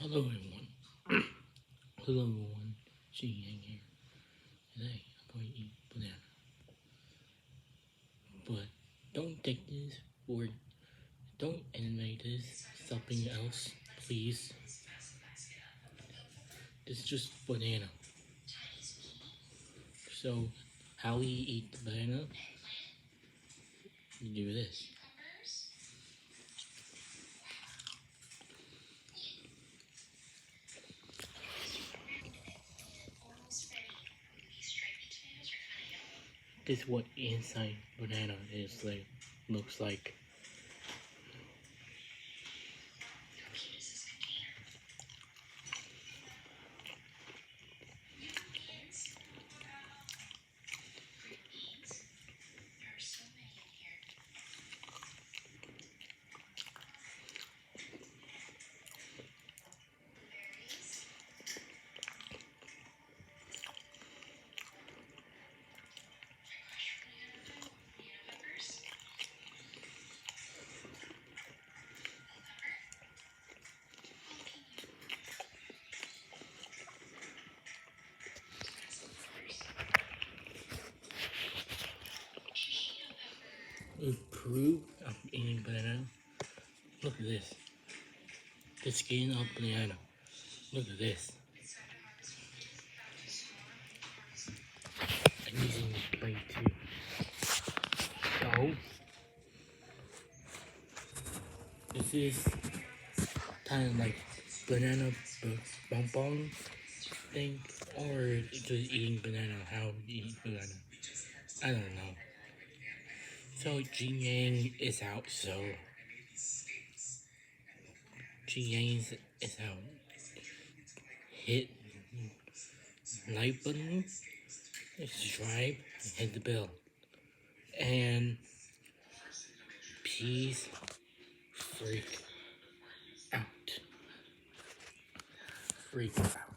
Hello everyone. Hello everyone. Yang here. Today I'm going to eat banana. But don't take this or don't animate this something else, please. It's just banana. So how we eat the banana? You do this. This is what inside banana is like, looks like. Proof of eating banana. Look at this. The skin of banana. Look at this. I'm using this blade too. So this is kind of like banana bonbon thing, or just eating banana. How you eat banana? I don't know. So Yang is out. So Yang is out. Hit like button, subscribe, hit the bell, and peace freak out. Freak out.